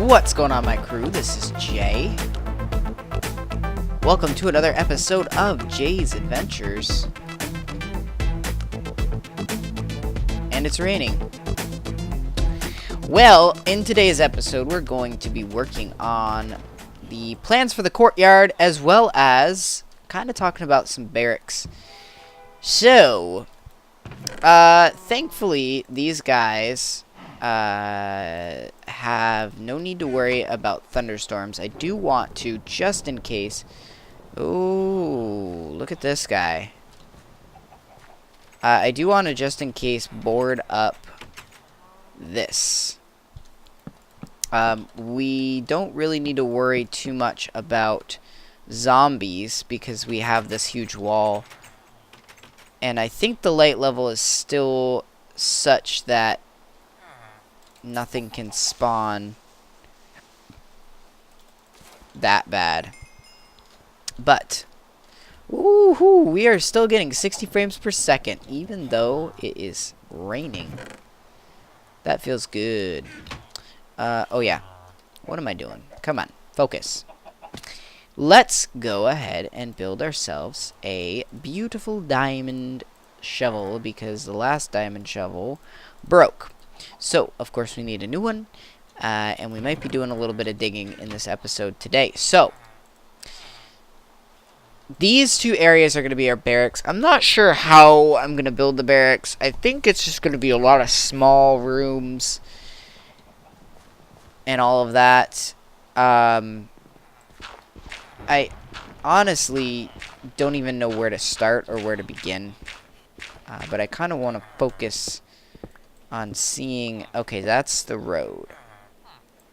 What's going on, my crew? This is Jay. Welcome to another episode of Jay's Adventures. And it's raining. Well, in today's episode, we're going to be working on the plans for the courtyard, as well as kind of talking about some barracks. So, thankfully, these guys have no need to worry about thunderstorms. I do want to, just in case. Oh, look at this guy. I do want to, just in case, board up this. We don't really need to worry too much about zombies because we have this huge wall. And I think the light level is still such that nothing can spawn that bad. But, woohoo, we are still getting 60 frames per second, even though it is raining. That feels good. Oh yeah. What am I doing? Come on, focus. Let's go ahead and build ourselves a beautiful diamond shovel, because the last diamond shovel broke. So, of course, we need a new one, and we might be doing a little bit of digging in this episode today. So, these two areas are going to be our barracks. I'm not sure how I'm going to build the barracks. I think it's just going to be a lot of small rooms and all of that. I honestly don't even know where to start or where to begin, but I kind of want to focus on seeing. Okay, that's the road.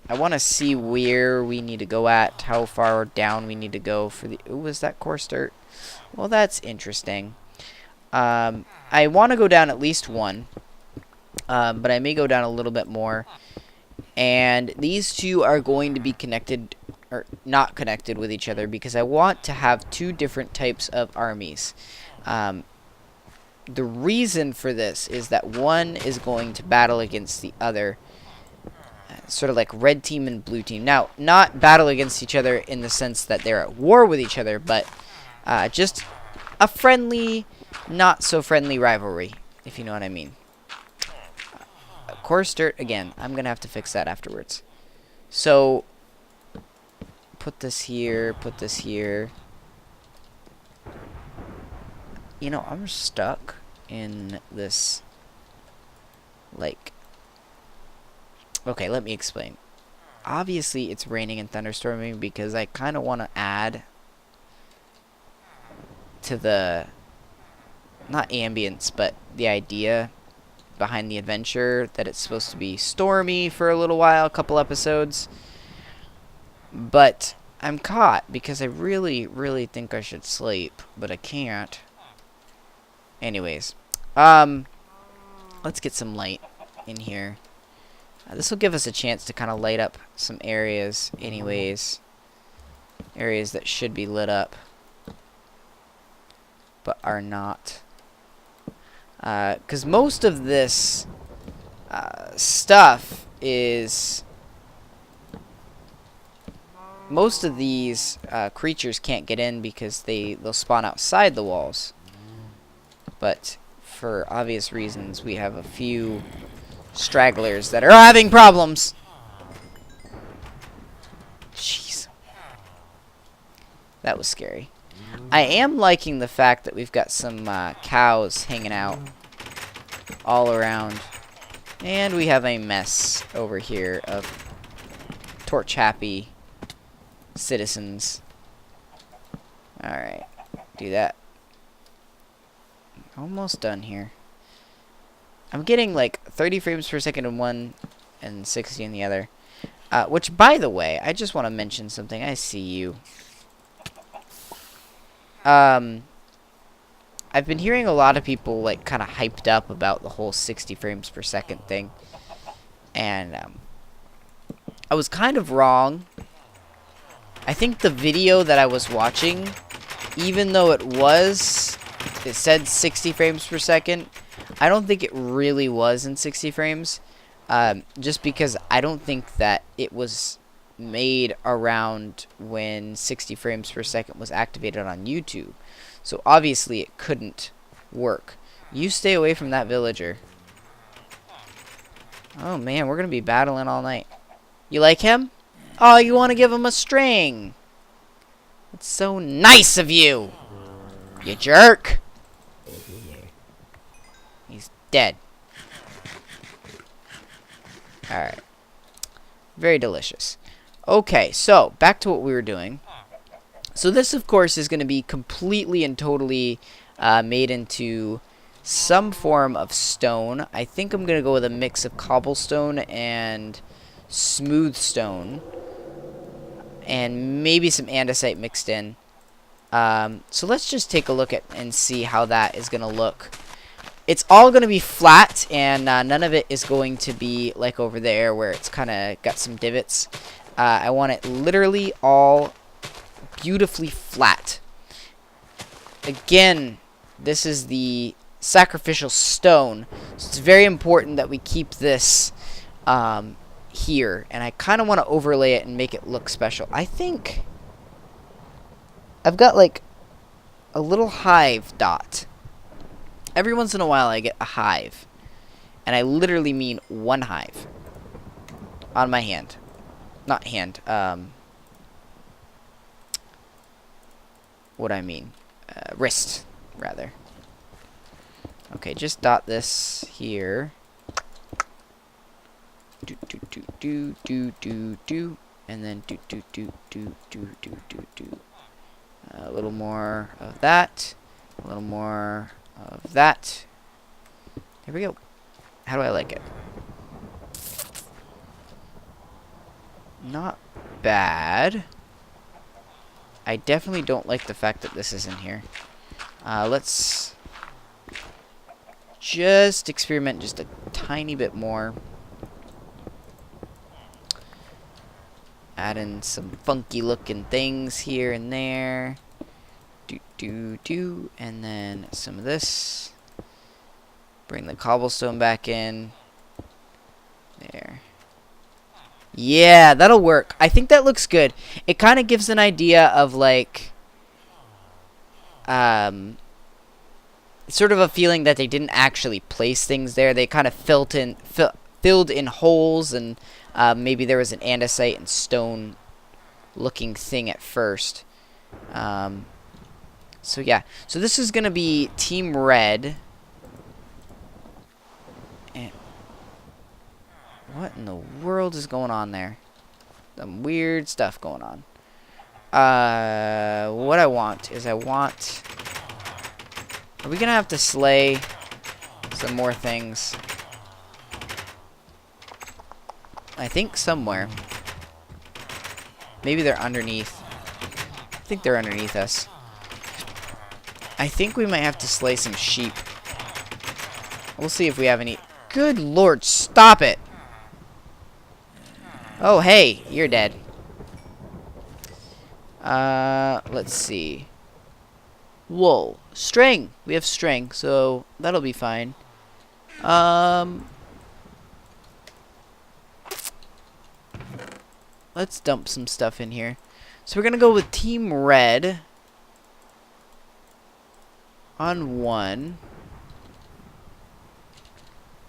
I want to see where we need to go at, how far down we need to go for the. Ooh, is that coarse dirt? Well, that's interesting. I want to go down at least one, but I may go down a little bit more. And these two are going to be connected, or not connected with each other, because I want to have two different types of armies. The reason for this is that one is going to battle against the other, sort of like red team and blue team. Now, not battle against each other in the sense that they're at war with each other, but just a friendly, not so friendly rivalry, if you know what I mean. Coarse dirt, again, I'm going to have to fix that afterwards. So, put this here, put this here. You know, I'm stuck in this, like, okay, let me explain. Obviously, it's raining and thunderstorming because I kind of want to add to the, not ambience, but the idea behind the adventure that it's supposed to be stormy for a little while, a couple episodes. But I'm caught because I really, really think I should sleep, but I can't. Anyways, let's get some light in here. This will give us a chance to kind of light up some areas anyways. Areas that should be lit up, but are not. Because most of this stuff is... Most of these creatures can't get in because they'll spawn outside the walls. But for obvious reasons, we have a few stragglers that are having problems. Jeez. That was scary. I am liking the fact that we've got some cows hanging out all around. And we have a mess over here of torch-happy citizens. Alright, do that. Almost done here. I'm getting like 30 frames per second in one and 60 in the other. Which, by the way, I just want to mention something. I see you. I've been hearing a lot of people like kind of hyped up about the whole 60 frames per second thing. And I was kind of wrong. I think the video that I was watching, even though it said 60 frames per second, I don't think it really was in 60 frames. just because I don't think that it was made around when 60 frames per second was activated on YouTube. So obviously it couldn't work. You stay away from that villager. Oh man, we're gonna be battling all night. You like him? Oh, you want to give him a string? That's so nice of you, you jerk. He's dead. Alright. Very delicious. Okay, so back to what we were doing. So this, of course, is going to be completely and totally made into some form of stone. I think I'm going to go with a mix of cobblestone and smooth stone. And maybe some andesite mixed in. So let's just take a look at and see how that is going to look. It's all going to be flat, and none of it is going to be like over there where it's kind of got some divots. I want it literally all beautifully flat. Again, this is the sacrificial stone, so it's very important that we keep this here. And I kind of want to overlay it and make it look special. I think I've got like a little hive dot. Every once in a while I get a hive. And I literally mean one hive. On my hand. Not hand. What I mean. Wrist, rather. Okay, just dot this here. Do do do do do do do. And then do do do do do do do do. A little more of that. A little more of that. Here we go. How do I like it? Not bad. I definitely don't like the fact that this is in here. Let's just experiment just a tiny bit more. Add in some funky looking things here and there. Do, and then some of this. Bring the cobblestone back in. There. Yeah, that'll work. I think that looks good. It kind of gives an idea of like sort of a feeling that they didn't actually place things there. They kind of filled in holes, and maybe there was an andesite and stone looking thing at first. So yeah, so this is gonna be Team Red. And what in the world is going on there? Some weird stuff going on. What I want is Are we gonna have to slay some more things? I think somewhere. Maybe they're underneath. I think they're underneath us. I think we might have to slay some sheep. We'll see if we have any. Good lord, stop it! Oh, hey, you're dead. Let's see. Whoa, string! We have string, so that'll be fine. Let's dump some stuff in here. So we're gonna go with Team Red on 1.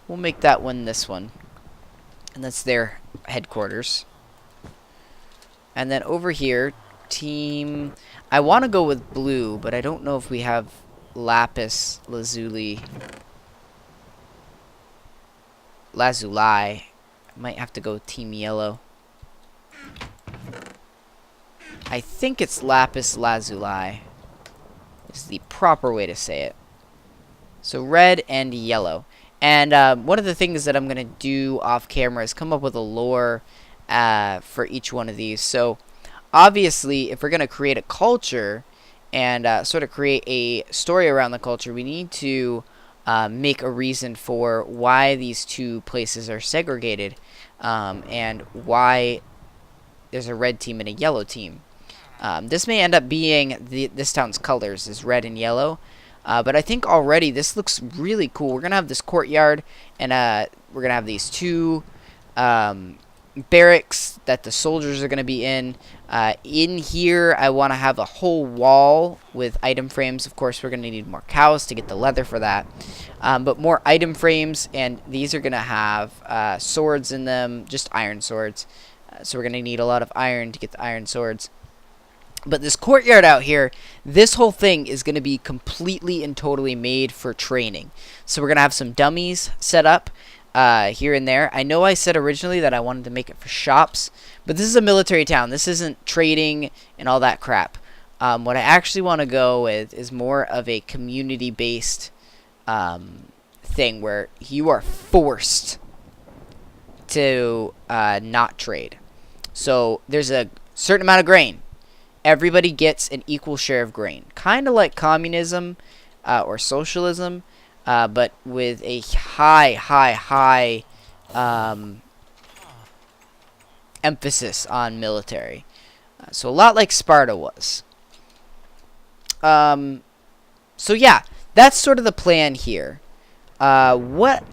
We'll make that one this one. And that's their headquarters. And then over here, Team... I want to go with blue, but I don't know if we have lapis lazuli. Lazuli. I might have to go Team Yellow. I think it's lapis lazuli is the proper way to say it. So red and yellow. And one of the things that I'm going to do off camera is come up with a lore for each one of these. So obviously, if we're going to create a culture and sort of create a story around the culture, we need to make a reason for why these two places are segregated, and why there's a red team and a yellow team. This may end up being this town's colors is red and yellow. But I think already this looks really cool. We're going to have this courtyard, and we're going to have these two barracks that the soldiers are going to be in. In here, I want to have a whole wall with item frames. Of course, we're going to need more cows to get the leather for that. But more item frames, and these are going to have swords in them, just iron swords. So we're going to need a lot of iron to get the iron swords. But this courtyard out here, this whole thing is going to be completely and totally made for training. So we're going to have some dummies set up here and there. I know I said originally that I wanted to make it for shops, but this is a military town. This isn't trading and all that crap. What I actually want to go with is more of a community-based thing where you are forced to not trade. So there's a certain amount of grain. Everybody gets an equal share of grain. Kind of like communism or socialism, but with a high emphasis on military. So a lot like Sparta was. So yeah, that's sort of the plan here. What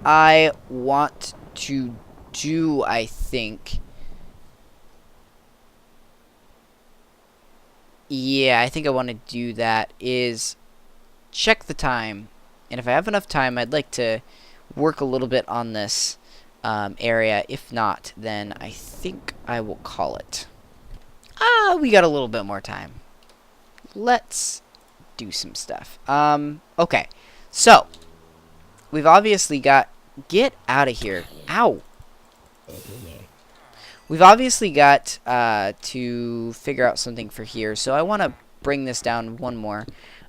I want to do, I think... Yeah, I think I want to do that is check the time. And if I have enough time, I'd like to work a little bit on this area. If not, then I think I will call it. We got a little bit more time. Let's do some stuff. Okay. So, we've obviously got... Get out of here. Ow. We've obviously got to figure out something for here, so I want to bring this down one more.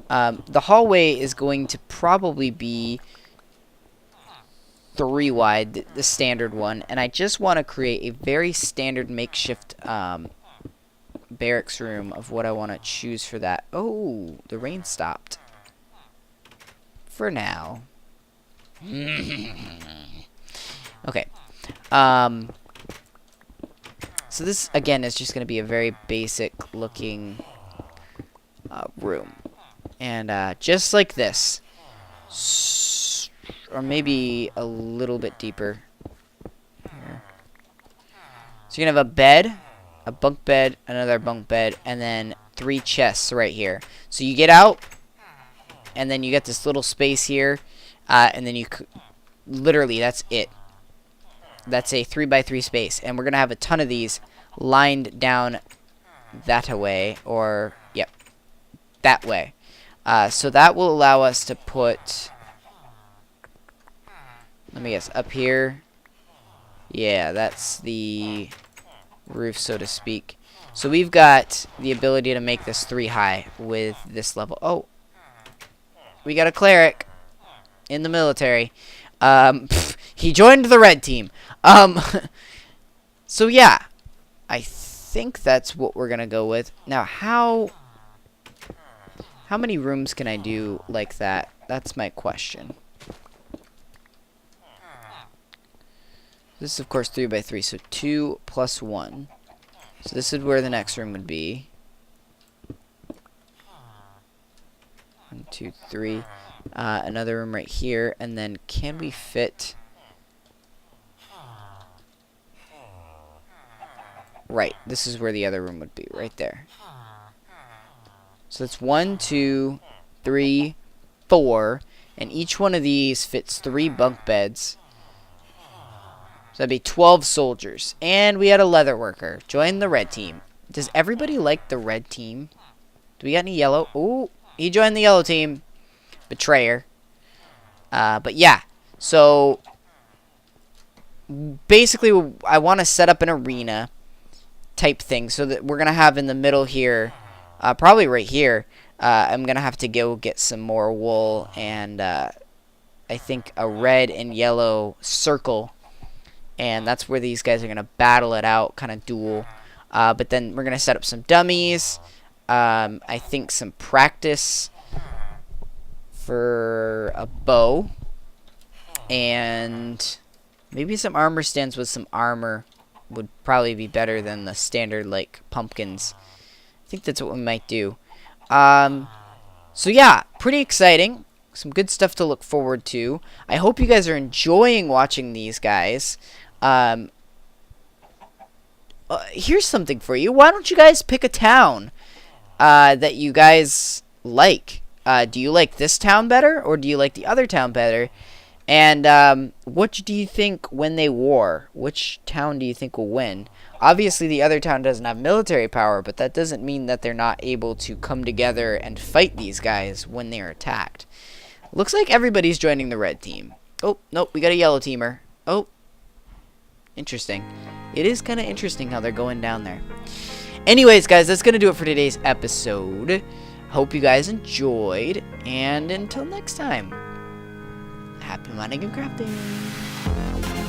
The hallway is going to probably be 3 wide, the standard one, and I just want to create a very standard makeshift barracks room of what I want to choose for that. Oh, the rain stopped. For now. Okay. So this, again, is just going to be a very basic looking room. And just like this. Or maybe a little bit deeper. Here. So you're going to have a bed, a bunk bed, another bunk bed, and then 3 chests right here. So you get out, and then you get this little space here, and then you... Literally, that's it. That's a 3x3 space, and we're gonna have a ton of these lined down that way, or yep, that way. So that will allow us to put, let me guess, up here. Yeah, that's the roof, so to speak. So we've got the ability to make this 3 high with this level. Oh, we got a cleric in the military. He joined the red team. So yeah, I think that's what we're gonna go with. Now, how many rooms can I do like that? That's my question. This is, of course, 3x3, so 2 plus 1. So this is where the next room would be. 1, 2, 3. Another room right here, and then can we fit... Right, this is where the other room would be, right there. So it's 1, 2, 3, 4, and each one of these fits 3 bunk beds. So that'd be 12 soldiers. And we had a leather worker. Join the red team. Does everybody like the red team? Do we got any yellow? Ooh, he joined the yellow team. Betrayer. But yeah, so basically I want to set up an arena type thing so that we're going to have in the middle here, probably right here, I'm going to have to go get some more wool and I think a red and yellow circle, and that's where these guys are going to battle it out, kind of duel. But then we're going to set up some dummies, I think some practice for a bow, and maybe some armor stands with some armor would probably be better than the standard, like, pumpkins. I think that's what we might do. So yeah, pretty exciting. Some good stuff to look forward to. I hope you guys are enjoying watching these guys. Here's something for you. Why don't you guys pick a town that you guys like? Do you like this town better, or do you like the other town better? And which do you think when they war? Which town do you think will win? Obviously, the other town doesn't have military power, but that doesn't mean that they're not able to come together and fight these guys when they are attacked. Looks like everybody's joining the red team. Oh, nope, we got a yellow teamer. Oh, interesting. It is kind of interesting how they're going down there. Anyways, guys, that's going to do it for today's episode. Hope you guys enjoyed, and until next time, happy mining and crafting.